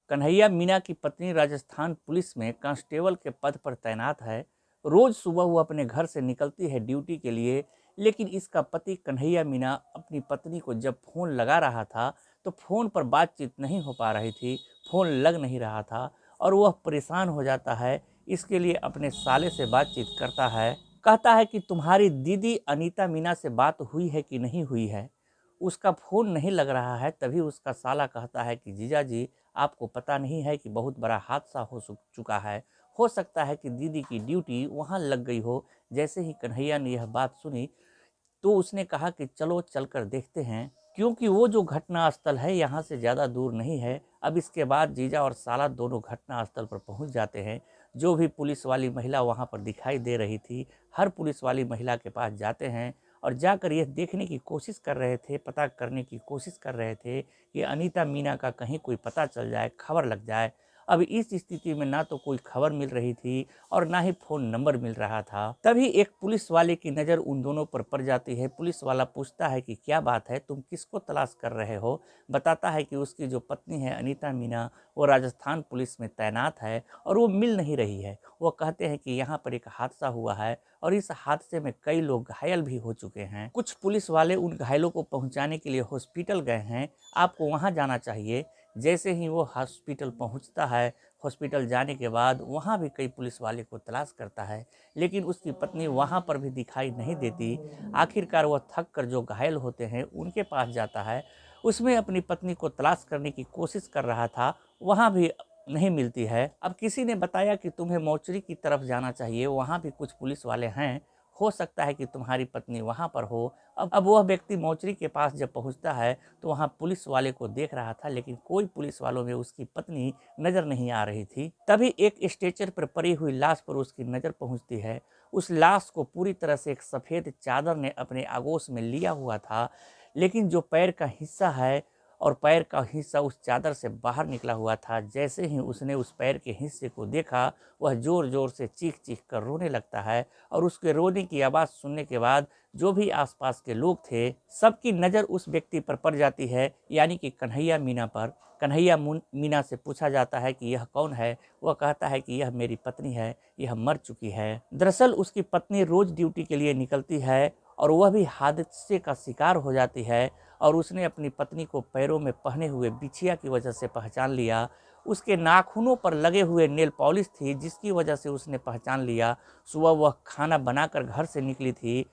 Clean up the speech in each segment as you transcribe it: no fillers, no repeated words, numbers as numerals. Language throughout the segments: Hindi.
कन्हैया मीना की पत्नी राजस्थान पुलिस में कांस्टेबल के पद पर तैनात है। रोज सुबह वो अपने घर से निकलती है ड्यूटी के लिए, लेकिन इसका पति कन्हैया मीना अपनी पत्नी को जब फ़ोन लगा रहा था तो फ़ोन पर बातचीत नहीं हो पा रही थी, फ़ोन लग नहीं रहा था और वह परेशान हो जाता है। इसके लिए अपने साले से बातचीत करता है, कहता है कि तुम्हारी दीदी अनीता मीना से बात हुई है कि नहीं हुई है। उसका फ़ोन नहीं लग रहा है, तभी उसका साला कहता है कि जीजा जी, आपको पता नहीं है कि बहुत बड़ा हादसा हो चुका है। हो सकता है कि दीदी की ड्यूटी वहाँ लग गई हो। जैसे ही कन्हैया ने यह बात सुनी तो उसने कहा कि चलो चलकर देखते हैं, क्योंकि वो जो घटना स्थल है यहाँ से ज़्यादा दूर नहीं है। अब इसके बाद जीजा और साला दोनों घटना स्थल पर पहुँच जाते हैं। जो भी पुलिस वाली महिला वहाँ पर दिखाई दे रही थी, हर पुलिस वाली महिला के पास जाते हैं और जाकर यह देखने की कोशिश कर रहे थे, पता करने की कोशिश कर रहे थे कि अनीता मीना का कहीं कोई पता चल जाए, खबर लग जाए। अब इस स्थिति में ना तो कोई खबर मिल रही थी और ना ही फ़ोन नंबर मिल रहा था। तभी एक पुलिस वाले की नज़र उन दोनों पर पड़ जाती है। पुलिस वाला पूछता है कि क्या बात है, तुम किसको तलाश कर रहे हो? बताता है कि उसकी जो पत्नी है अनीता मीना, वो राजस्थान पुलिस में तैनात है और वो मिल नहीं रही है। वो कहते हैं कि यहाँ पर एक हादसा हुआ है और इस हादसे में कई लोग घायल भी हो चुके हैं। कुछ पुलिस वाले उन घायलों को पहुँचाने के लिए हॉस्पिटल गए हैं, आपको वहाँ जाना चाहिए। जैसे ही वो हॉस्पिटल पहुँचता है, हॉस्पिटल जाने के बाद वहाँ भी कई पुलिस वाले को तलाश करता है, लेकिन उसकी पत्नी वहाँ पर भी दिखाई नहीं देती। आखिरकार वह थक कर जो घायल होते हैं उनके पास जाता है। उसमें अपनी पत्नी को तलाश करने की कोशिश कर रहा था, वहाँ भी नहीं मिलती है। अब किसी ने बताया कि तुम्हें मोर्चरी की तरफ जाना चाहिए, वहाँ भी कुछ पुलिस वाले हैं, हो सकता है कि तुम्हारी पत्नी वहाँ पर हो। अब वह व्यक्ति मोर्चरी के पास जब पहुँचता है तो वहाँ पुलिस वाले को देख रहा था, लेकिन कोई पुलिस वालों में उसकी पत्नी नज़र नहीं आ रही थी। तभी एक स्ट्रेचर पर पड़ी हुई लाश पर उसकी नज़र पहुँचती है। उस लाश को पूरी तरह से एक सफ़ेद चादर ने अपने आगोश में लिया हुआ था, लेकिन जो पैर का हिस्सा है और पैर का हिस्सा उस चादर से बाहर निकला हुआ था। जैसे ही उसने उस पैर के हिस्से को देखा, वह ज़ोर ज़ोर से चीख चीख कर रोने लगता है और उसके रोने की आवाज़ सुनने के बाद जो भी आसपास के लोग थे, सबकी नज़र उस व्यक्ति पर पड़ जाती है, यानी कि कन्हैया मीना पर। कन्हैया मीना से पूछा जाता है कि यह कौन है? वह कहता है कि यह मेरी पत्नी है, यह मर चुकी है। दरअसल उसकी पत्नी रोज़ ड्यूटी के लिए निकलती है और वह भी हादसे का शिकार हो जाती है और उसने अपनी पत्नी को पैरों में पहने हुए बिछिया की वजह से पहचान लिया। उसके नाखूनों पर लगे हुए नेल पॉलिश थी, जिसकी वजह से उसने पहचान लिया। सुबह वह खाना बनाकर घर से निकली थी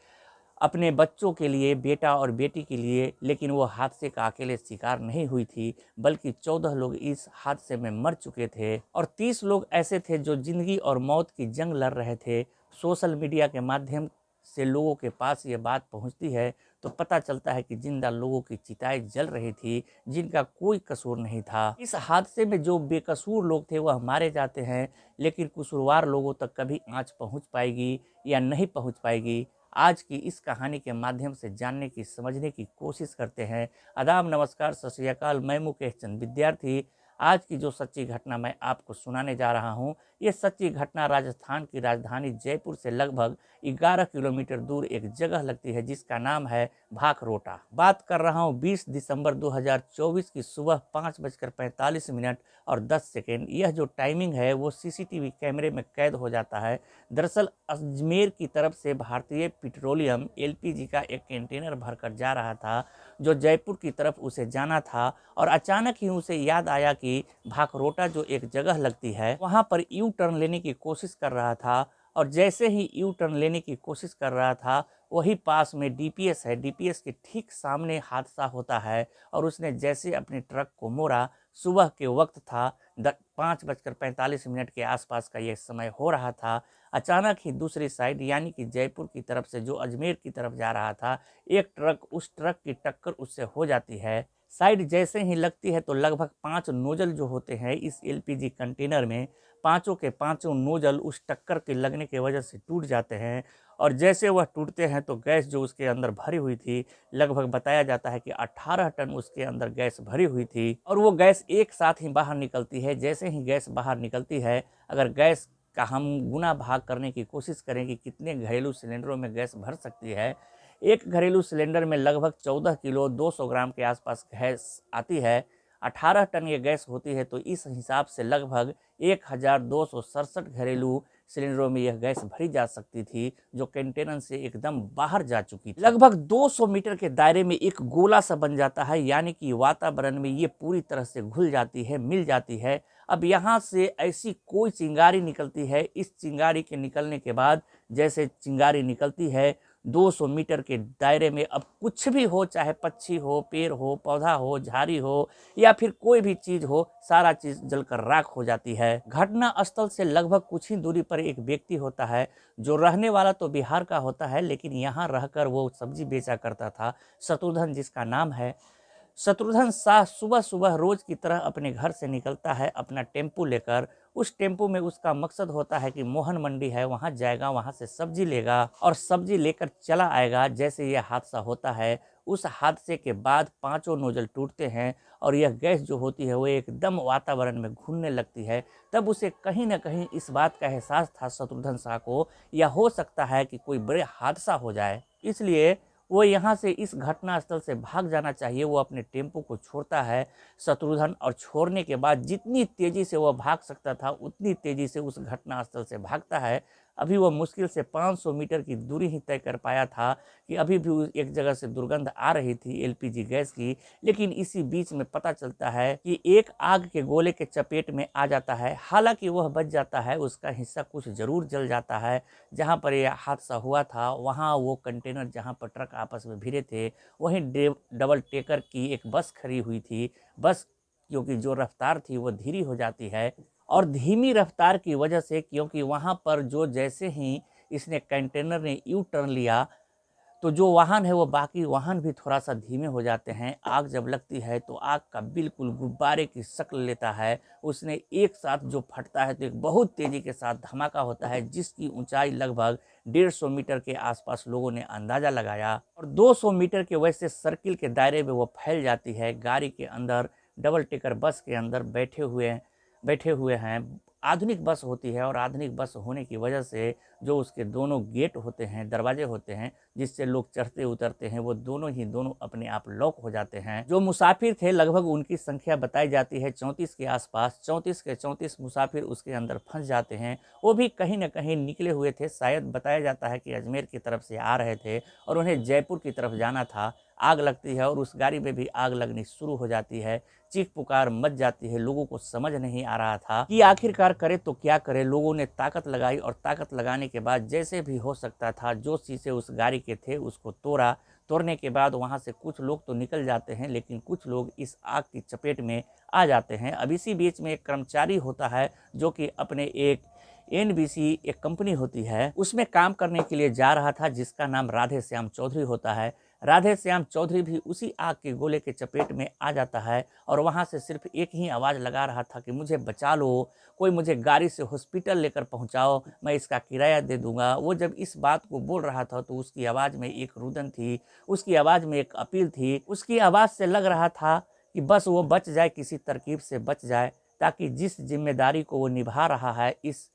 अपने बच्चों के लिए, बेटा और बेटी के लिए, लेकिन वो हादसे का अकेले शिकार नहीं हुई थी, बल्कि 14 लोग इस हादसे में मर चुके थे और 30 लोग ऐसे थे जो जिंदगी और मौत की जंग लड़ रहे थे। सोशल मीडिया के माध्यम से लोगों के पास ये बात पहुंचती है तो पता चलता है कि जिंदा लोगों की चिताएं जल रही थी, जिनका कोई कसूर नहीं था। इस हादसे में जो बेकसूर लोग थे वह मारे जाते हैं, लेकिन कसूरवार लोगों तक कभी आंच पहुंच पाएगी या नहीं पहुंच पाएगी, आज की इस कहानी के माध्यम से जानने की, समझने की कोशिश करते हैं। आदाब, नमस्कार, सत श्री अकाल। मैं मुकेश चंद विद्यार्थी। आज की जो सच्ची घटना मैं आपको सुनाने जा रहा हूँ, ये सच्ची घटना राजस्थान की राजधानी जयपुर से लगभग 11 किलोमीटर दूर एक जगह लगती है जिसका नाम है भाखरोटा। बात कर रहा हूँ 20 दिसंबर 2024 की सुबह 5:45 और 10 सेकेंड। यह जो टाइमिंग है वो सीसीटीवी कैमरे में कैद हो जाता है। दरअसल अजमेर की तरफ से भारतीय पेट्रोलियम एलपीजी का एक कंटेनर भरकर जा रहा था, जो जयपुर की तरफ उसे जाना था और अचानक ही उसे याद आया कि भाखरोटा जो एक जगह लगती है वहाँ पर यू टर्न लेने की कोशिश कर रहा था और जैसे ही यू टर्न लेने की कोशिश कर रहा था वही पास में डीपीएस है, डीपीएस के ठीक सामने हादसा होता है और उसने जैसे अपने ट्रक को मोड़ा, सुबह के वक्त था, 5:45 के आसपास का यह समय हो रहा था। अचानक ही दूसरी साइड यानी कि जयपुर की तरफ से जो अजमेर की तरफ जा रहा था, एक ट्रक, उस ट्रक की टक्कर उससे हो जाती है। साइड जैसे ही लगती है तो लगभग 5 नोजल जो होते हैं इस एलपीजी कंटेनर में, पांचों के पांचों नोजल उस टक्कर के लगने की वजह से टूट जाते हैं और जैसे वह टूटते हैं तो गैस जो उसके अंदर भरी हुई थी, लगभग बताया जाता है कि 18 टन उसके अंदर गैस भरी हुई थी और वो गैस एक साथ ही बाहर निकलती है। जैसे ही गैस बाहर निकलती है, अगर गैस का हम गुना भाग करने की कोशिश करें कि कितने घरेलू सिलेंडरों में गैस भर सकती है, एक घरेलू सिलेंडर में लगभग 14 किलो 200 ग्राम के आसपास गैस आती है। 18 टन ये गैस होती है, तो इस हिसाब से लगभग 1267 घरेलू सिलेंडरों में यह गैस भरी जा सकती थी, जो कंटेनर से एकदम बाहर जा चुकी थी। लगभग 200 मीटर के दायरे में एक गोला सा बन जाता है, यानी कि वातावरण में ये पूरी तरह से घुल जाती है, मिल जाती है। अब यहाँ से ऐसी कोई चिंगारी निकलती है, इस चिंगारी के निकलने के बाद जैसे चिंगारी निकलती है 200 मीटर के दायरे में, अब कुछ भी हो, चाहे पक्षी हो, पेड़ हो, पौधा हो, झाड़ी हो या फिर कोई भी चीज हो, सारा चीज जलकर राख हो जाती है। घटना स्थल से लगभग कुछ ही दूरी पर एक व्यक्ति होता है, जो रहने वाला तो बिहार का होता है, लेकिन यहाँ रहकर वो सब्जी बेचा करता था। शत्रुघ्न जिसका नाम है। शत्रुघ्न शाह सुबह सुबह रोज की तरह अपने घर से निकलता है अपना टेम्पू लेकर। उस टेम्पू में उसका मकसद होता है कि मोहन मंडी है, वहाँ जाएगा, वहाँ से सब्जी लेगा और सब्जी लेकर चला आएगा। जैसे यह हादसा होता है, उस हादसे के बाद पांचों नोजल टूटते हैं और यह गैस जो होती है वो एकदम वातावरण में घुलने लगती है। तब उसे कहीं ना कहीं इस बात का एहसास था शत्रुघ्न शाह को, या हो सकता है कि कोई बड़े हादसा हो जाए, इसलिए वो यहाँ से इस घटना स्थल से भाग जाना चाहिए। वो अपने टेम्पो को छोड़ता है शत्रुघ्न, और छोड़ने के बाद जितनी तेजी से वह भाग सकता था उतनी तेजी से उस घटना स्थल से भागता है। अभी वह मुश्किल से 500 मीटर की दूरी ही तय कर पाया था कि अभी भी एक जगह से दुर्गंध आ रही थी एलपीजी गैस की। लेकिन इसी बीच में पता चलता है कि एक आग के गोले के चपेट में आ जाता है। हालांकि वह बच जाता है, उसका हिस्सा कुछ जरूर जल जाता है। जहां पर यह हादसा हुआ था वहां वो कंटेनर जहां पर ट्रक आपस में भिड़े थे, वहीं डबल टेकर की एक बस खड़ी हुई थी। बस क्योंकि जो रफ्तार थी वो धीमी हो जाती है, और धीमी रफ्तार की वजह से, क्योंकि वहां पर जो जैसे ही इसने कंटेनर ने यू टर्न लिया, तो जो वाहन है वो बाकी वाहन भी थोड़ा सा धीमे हो जाते हैं। आग जब लगती है तो आग का बिल्कुल गुब्बारे की शक्ल लेता है। उसने एक साथ जो फटता है तो एक बहुत तेजी के साथ धमाका होता है, जिसकी ऊंचाई लगभग 150 मीटर के आसपास लोगों ने अंदाजा लगाया, और 200 मीटर के वैसे सर्किल के दायरे में वो फैल जाती है। गाड़ी के अंदर, डबल टेकर बस के अंदर बैठे हुए हैं। आधुनिक बस होती है, और आधुनिक बस होने की वजह से जो उसके दोनों गेट होते हैं, दरवाजे होते हैं जिससे लोग चढ़ते उतरते हैं, वो दोनों अपने आप लॉक हो जाते हैं। जो मुसाफिर थे लगभग उनकी संख्या बताई जाती है 34 के आसपास। 34 के 34 मुसाफिर उसके अंदर फंस जाते हैं। वो भी कहीं ना कहीं निकले हुए थे, शायद बताया जाता है कि अजमेर की तरफ से आ रहे थे और उन्हें जयपुर की तरफ जाना था। आग लगती है और उस गाड़ी में भी आग लगनी शुरू हो जाती है। चीख पुकार मच जाती है। लोगों को समझ नहीं आ रहा था कि आखिरकार करे तो क्या करे। लोगों ने ताकत लगाई, और ताकत लगाने के बाद जैसे भी हो सकता था जो शीशे उस गाड़ी के थे उसको तोड़ा। तोड़ने के बाद वहां से कुछ लोग तो निकल जाते हैं, लेकिन कुछ लोग इस आग की चपेट में आ जाते हैं। अब इसी बीच में एक कर्मचारी होता है जो कि अपने एक एनबीसी एक कंपनी होती है उसमें काम करने के लिए जा रहा था, जिसका नाम राधे श्याम चौधरी होता है। राधे श्याम चौधरी भी उसी आग के गोले के चपेट में आ जाता है, और वहां से सिर्फ एक ही आवाज़ लगा रहा था कि मुझे बचा लो, कोई मुझे गाड़ी से हॉस्पिटल लेकर पहुंचाओ, मैं इसका किराया दे दूंगा। वो जब इस बात को बोल रहा था तो उसकी आवाज़ में एक रुदन थी, उसकी आवाज़ में एक अपील थी। उसकी आवाज़ से लग रहा था कि बस वो बच जाए, किसी तरकीब से बच जाए, ताकि जिस जिम्मेदारी को वो निभा रहा है इस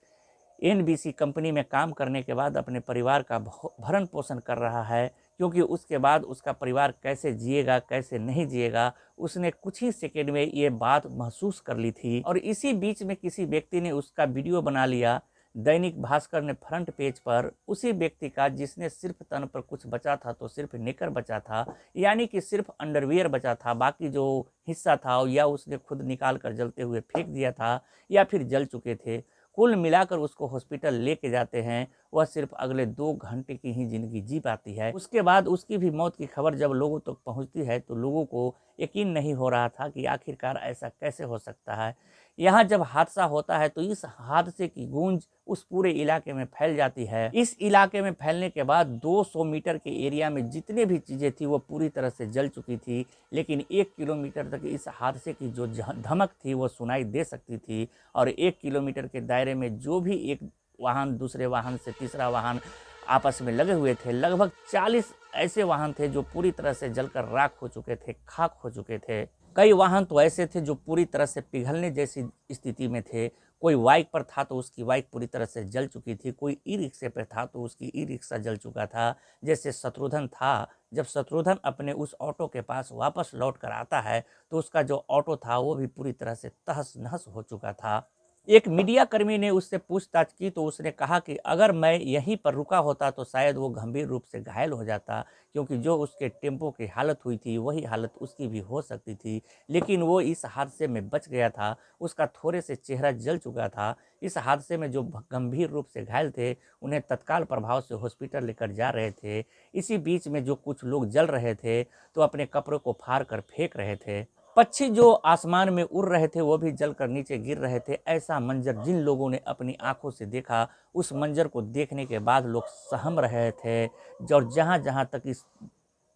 एनबीसी कंपनी में काम करने के बाद अपने परिवार का भरण पोषण कर रहा है, क्योंकि उसके बाद उसका परिवार कैसे जिएगा कैसे नहीं जिएगा उसने कुछ ही सेकेंड में ये बात महसूस कर ली थी। और इसी बीच में किसी व्यक्ति ने उसका वीडियो बना लिया। दैनिक भास्कर ने फ्रंट पेज पर उसी व्यक्ति का, जिसने सिर्फ तन पर कुछ बचा था तो सिर्फ नेकर बचा था, यानी कि सिर्फ अंडरवियर बचा था, बाकी जो हिस्सा था या उसने खुद निकाल कर जलते हुए फेंक दिया था या फिर जल चुके थे। कुल मिलाकर उसको हॉस्पिटल लेके जाते हैं। वह सिर्फ अगले 2 घंटे की ही जिंदगी जी पाती है। उसके बाद उसकी भी मौत की खबर जब लोगों तक पहुंचती है तो लोगों को यकीन नहीं हो रहा था कि आखिरकार ऐसा कैसे हो सकता है। यहाँ जब हादसा होता है तो इस हादसे की गूंज उस पूरे इलाके में फैल जाती है। इस इलाके में फैलने के बाद 200 मीटर के एरिया में जितने भी चीजें थी वो पूरी तरह से जल चुकी थी, लेकिन 1 किलोमीटर तक इस हादसे की जो धमक थी वो सुनाई दे सकती थी। और 1 किलोमीटर के दायरे में जो भी एक वाहन दूसरे वाहन से तीसरा वाहन आपस में लगे हुए थे, लगभग 40 ऐसे वाहन थे जो पूरी तरह से जलकर राख हो चुके थे, खाक हो चुके थे। कई वाहन तो ऐसे थे जो पूरी तरह से पिघलने जैसी स्थिति में थे। कोई बाइक पर था तो उसकी बाइक पूरी तरह से जल चुकी थी, कोई ई रिक्शे पर था तो उसकी ई रिक्शा जल चुका था। जैसे शत्रुघ्न था, जब शत्रुघ्न अपने उस ऑटो के पास वापस लौट कर आता है तो उसका जो ऑटो था वो भी पूरी तरह से तहस नहस हो चुका था। एक मीडिया कर्मी ने उससे पूछताछ की तो उसने कहा कि अगर मैं यहीं पर रुका होता तो शायद वो गंभीर रूप से घायल हो जाता, क्योंकि जो उसके टेम्पो की हालत हुई थी वही हालत उसकी भी हो सकती थी, लेकिन वो इस हादसे में बच गया था। उसका थोड़े से चेहरा जल चुका था। इस हादसे में जो गंभीर रूप से घायल थे उन्हें तत्काल प्रभाव से हॉस्पिटल लेकर जा रहे थे। इसी बीच में जो कुछ लोग जल रहे थे तो अपने कपड़ों को फाड़ कर फेंक रहे थे। पक्षी जो आसमान में उड़ रहे थे वो भी जलकर नीचे गिर रहे थे। ऐसा मंजर जिन लोगों ने अपनी आंखों से देखा, उस मंजर को देखने के बाद लोग सहम रहे थे। और जहां जहां तक इस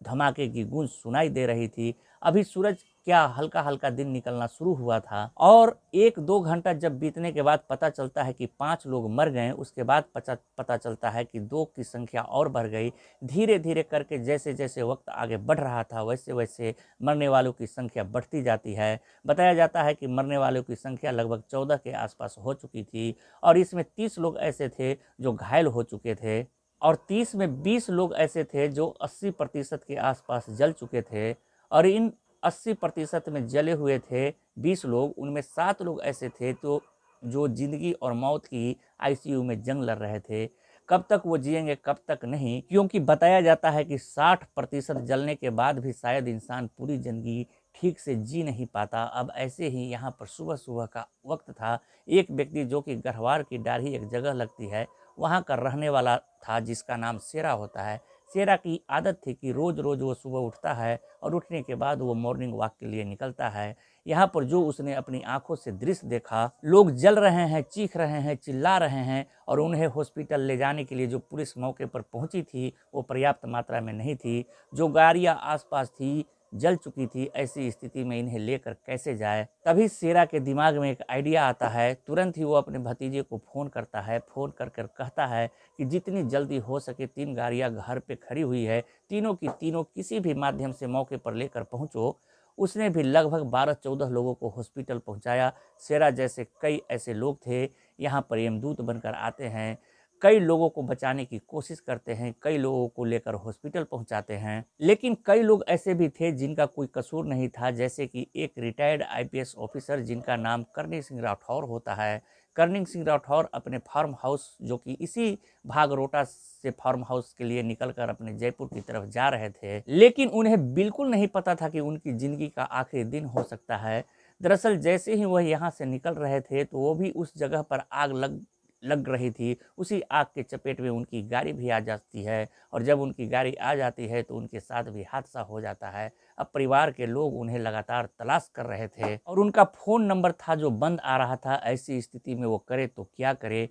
धमाके की गूंज सुनाई दे रही थी, अभी सूरज क्या हल्का हल्का दिन निकलना शुरू हुआ था और 1-2 घंटा जब बीतने के बाद पता चलता है कि 5 लोग मर गए। उसके बाद पता चलता है कि 2 की संख्या और बढ़ गई। धीरे धीरे करके जैसे जैसे वक्त आगे बढ़ रहा था वैसे वैसे मरने वालों की संख्या बढ़ती जाती है। बताया जाता है कि मरने वालों की संख्या लगभग 14 के आसपास हो चुकी थी और इसमें 30 लोग ऐसे थे जो घायल हो चुके थे और 30 में 20 लोग ऐसे थे जो 80% के आसपास जल चुके थे। और इन 80% में जले हुए थे 20 लोग, उनमें 7 लोग ऐसे थे तो जो जिंदगी और मौत की आईसीयू में जंग लड़ रहे थे। कब तक वो जिएंगे कब तक नहीं, क्योंकि बताया जाता है कि 60% जलने के बाद भी शायद इंसान पूरी जिंदगी ठीक से जी नहीं पाता। अब ऐसे ही यहाँ पर सुबह सुबह का वक्त था। एक व्यक्ति जो कि गढ़वार की डाढ़ी एक जगह लगती है वहाँ का रहने वाला था, जिसका नाम शेरा होता है। शेरा की आदत थी कि रोज रोज वो सुबह उठता है और उठने के बाद वो मॉर्निंग वॉक के लिए निकलता है। यहाँ पर जो उसने अपनी आंखों से दृश्य देखा, लोग जल रहे हैं, चीख रहे हैं, चिल्ला रहे हैं और उन्हें हॉस्पिटल ले जाने के लिए जो पुलिस मौके पर पहुंची थी वो पर्याप्त मात्रा में नहीं थी। जो गाड़ियां आसपास थी जल चुकी थी। ऐसी स्थिति में इन्हें लेकर कैसे जाए। तभी शेरा के दिमाग में एक आइडिया आता है। तुरंत ही वो अपने भतीजे को फ़ोन करता है। फ़ोन कर कर कहता है कि जितनी जल्दी हो सके 3 गाड़ियां घर पे खड़ी हुई है, तीनों की तीनों किसी भी माध्यम से मौके पर लेकर पहुंचो। उसने भी लगभग 12-14 लोगों को हॉस्पिटल पहुंचाया। शेरा जैसे कई ऐसे लोग थे यहाँ पर यमदूत बनकर आते हैं, कई लोगों को बचाने की कोशिश करते हैं, कई लोगों को लेकर हॉस्पिटल पहुंचाते हैं। लेकिन कई लोग ऐसे भी थे जिनका कोई कसूर नहीं था, जैसे कि एक रिटायर्ड आईपीएस ऑफिसर जिनका नाम करनी सिंह राठौर होता है। करनी सिंह राठौर अपने फार्म हाउस, जो कि इसी भागरोटा से फार्म हाउस के लिए निकलकर अपने जयपुर की तरफ जा रहे थे, लेकिन उन्हें बिल्कुल नहीं पता था कि उनकी जिंदगी का आखिरी दिन हो सकता है। दरअसल जैसे ही वह यहाँ से निकल रहे थे तो वो भी उस जगह पर आग लग रही थी। उसी आग के चपेट में उनकी गाड़ी भी आ जाती है और जब उनकी गाड़ी आ जाती है तो उनके साथ भी हादसा हो जाता है। अब परिवार के लोग उन्हें लगातार तलाश कर रहे थे और उनका फ़ोन नंबर था जो बंद आ रहा था। ऐसी स्थिति में वो करे तो क्या करे।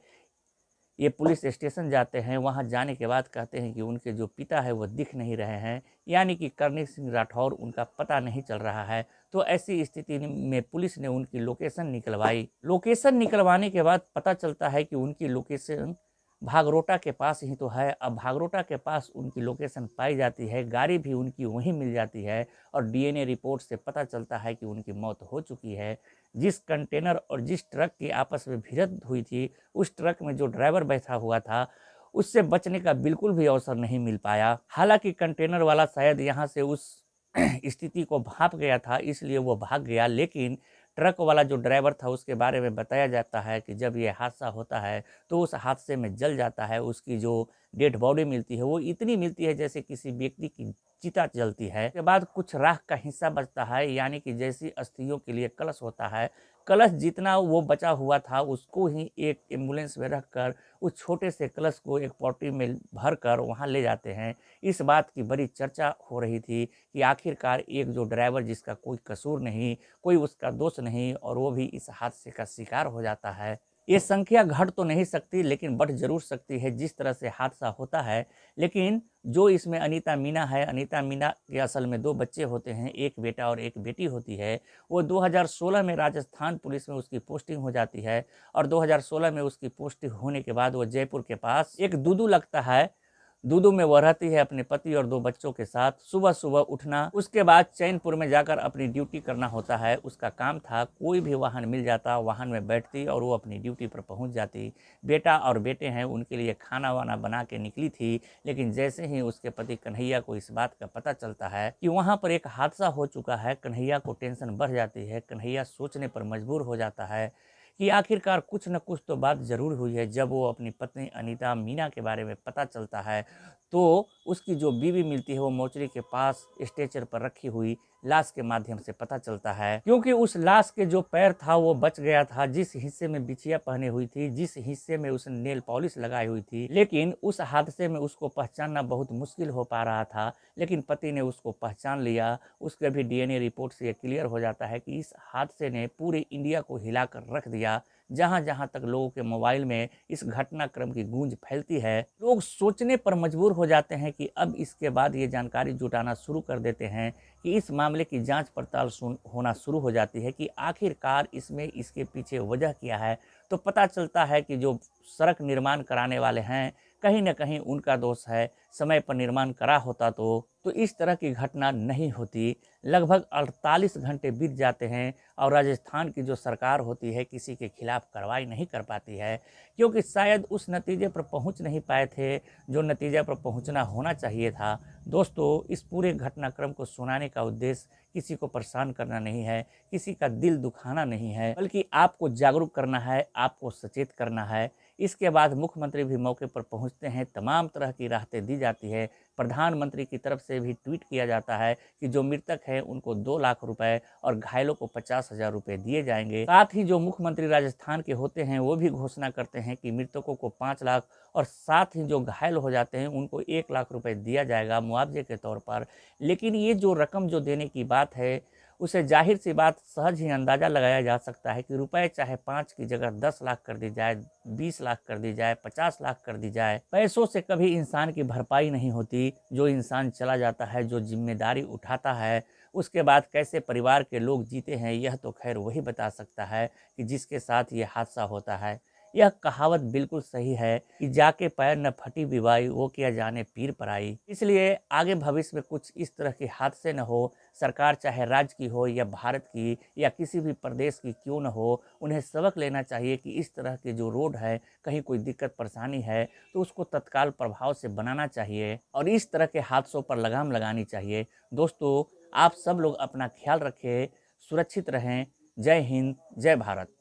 ये पुलिस स्टेशन जाते हैं। वहाँ जाने के बाद कहते हैं कि उनके जो पिता है वो दिख नहीं रहे हैं, यानी कि करनी सिंह राठौर, उनका पता नहीं चल रहा है। तो ऐसी स्थिति में पुलिस ने उनकी लोकेशन निकलवाई। लोकेशन निकलवाने के बाद पता चलता है कि उनकी लोकेशन भागरोटा के पास ही तो है। अब भागरोटा के पास उनकी लोकेशन पाई जाती है, गाड़ी भी उनकी वहीं मिल जाती है और डीएनए रिपोर्ट से पता चलता है कि उनकी मौत हो चुकी है। जिस कंटेनर और जिस ट्रक की आपस में भिड़ंत हुई थी, उस ट्रक में जो ड्राइवर बैठा हुआ था उससे बचने का बिल्कुल भी अवसर नहीं मिल पाया। हालांकि कंटेनर वाला शायद यहाँ से उस स्थिति को भांप गया था इसलिए वो भाग गया, लेकिन ट्रक वाला जो ड्राइवर था उसके बारे में बताया जाता है कि जब ये हादसा होता है तो उस हादसे में जल जाता है। उसकी जो डेड बॉडी मिलती है वो इतनी मिलती है जैसे किसी व्यक्ति की चिता जलती है। उसके बाद कुछ राख का हिस्सा बचता है, यानी कि जैसी अस्थियों के लिए कलश होता है, कलश जितना वो बचा हुआ था उसको ही एक एम्बुलेंस में रखकर उस छोटे से कलश को एक पॉटी में भरकर वहाँ ले जाते हैं। इस बात की बड़ी चर्चा हो रही थी कि आखिरकार एक जो ड्राइवर जिसका कोई कसूर नहीं, कोई उसका दोष नहीं, और वो भी इस हादसे का शिकार हो जाता है। ये संख्या घट तो नहीं सकती लेकिन बढ़ जरूर सकती है जिस तरह से हादसा होता है। लेकिन जो इसमें अनीता मीना है, अनीता मीना के असल में 2 बच्चे होते हैं, एक बेटा और एक बेटी होती है। वो 2016 में राजस्थान पुलिस में उसकी पोस्टिंग हो जाती है और 2016 में उसकी पोस्टिंग होने के बाद वो जयपुर के पास एक दूदू लगता है, दूदू में वह रहती है अपने पति और 2 बच्चों के साथ। सुबह सुबह उठना, उसके बाद चैनपुर में जाकर अपनी ड्यूटी करना होता है। उसका काम था, कोई भी वाहन मिल जाता, वाहन में बैठती और वो अपनी ड्यूटी पर पहुंच जाती। बेटा और बेटे हैं, उनके लिए खाना वाना बना के निकली थी, लेकिन जैसे ही उसके पति कन्हैया को इस बात का पता चलता है कि वहाँ पर एक हादसा हो चुका है, कन्हैया को टेंशन बढ़ जाती है। कन्हैया सोचने पर मजबूर हो जाता है कि आखिरकार कुछ न कुछ तो बात ज़रूर हुई है। जब वो अपनी पत्नी अनीता मीना के बारे में पता चलता है, तो उसकी जो बीवी मिलती है वो मोचरी के पास स्ट्रेचर पर रखी हुई लाश के माध्यम से पता चलता है, क्योंकि उस लाश के जो पैर था वो बच गया था। जिस हिस्से में बिछिया पहनी हुई थी, जिस हिस्से में उसने नेल पॉलिश लगाई हुई थी, लेकिन उस हादसे में उसको पहचानना बहुत मुश्किल हो पा रहा था। लेकिन पति ने उसको पहचान लिया। उसके भी डीएनए रिपोर्ट से ये क्लियर हो जाता है कि इस हादसे ने पूरे इंडिया को हिलाकर रख दिया। जहाँ जहाँ तक लोगों के मोबाइल में इस घटनाक्रम की गूंज फैलती है, लोग सोचने पर मजबूर हो जाते हैं कि अब इसके बाद ये जानकारी जुटाना शुरू कर देते हैं कि इस मामले की जांच पड़ताल होना शुरू हो जाती है कि आखिरकार इसमें इसके पीछे वजह क्या है। तो पता चलता है कि जो सड़क निर्माण कराने वाले हैं, कहीं न कहीं उनका दोष है। समय पर निर्माण करा होता तो इस तरह की घटना नहीं होती। लगभग 48 घंटे बीत जाते हैं और राजस्थान की जो सरकार होती है किसी के खिलाफ कार्रवाई नहीं कर पाती है, क्योंकि शायद उस नतीजे पर पहुंच नहीं पाए थे जो नतीजे पर पहुंचना होना चाहिए था। दोस्तों, इस पूरे घटनाक्रम को सुनाने का उद्देश्य किसी को परेशान करना नहीं है, किसी का दिल दुखाना नहीं है, बल्कि आपको जागरूक करना है, आपको सचेत करना है। इसके बाद मुख्यमंत्री भी मौके पर पहुंचते हैं, तमाम तरह की राहतें दी जाती है। प्रधानमंत्री की तरफ से भी ट्वीट किया जाता है कि जो मृतक हैं उनको 2 लाख रुपए और घायलों को 50,000 रुपए दिए जाएंगे। साथ ही जो मुख्यमंत्री राजस्थान के होते हैं वो भी घोषणा करते हैं कि मृतकों को 5 लाख और साथ ही जो घायल हो जाते हैं उनको 1 लाख रुपए दिया जाएगा मुआवजे के तौर पर। लेकिन ये जो रकम जो देने की बात है, उसे जाहिर सी बात सहज ही अंदाज़ा लगाया जा सकता है कि रुपए चाहे 5 की जगह 10 लाख कर दी जाए, 20 लाख कर दी जाए, 50 लाख कर दी जाए, पैसों से कभी इंसान की भरपाई नहीं होती। जो इंसान चला जाता है, जो जिम्मेदारी उठाता है, उसके बाद कैसे परिवार के लोग जीते हैं, यह तो खैर वही बता सकता है कि जिसके साथ ये हादसा होता है। यह कहावत बिल्कुल सही है कि जाके पैर न फटी विवाई, वो क्या जाने पीर पराई। इसलिए आगे भविष्य में कुछ इस तरह के हादसे न हो। सरकार चाहे राज्य की हो या भारत की या किसी भी प्रदेश की क्यों न हो, उन्हें सबक लेना चाहिए कि इस तरह के जो रोड है, कहीं कोई दिक्कत परेशानी है तो उसको तत्काल प्रभाव से बनाना चाहिए और इस तरह के हादसों पर लगाम लगानी चाहिए। दोस्तों, आप सब लोग अपना ख्याल रखें, सुरक्षित रहें। जय हिंद, जय भारत।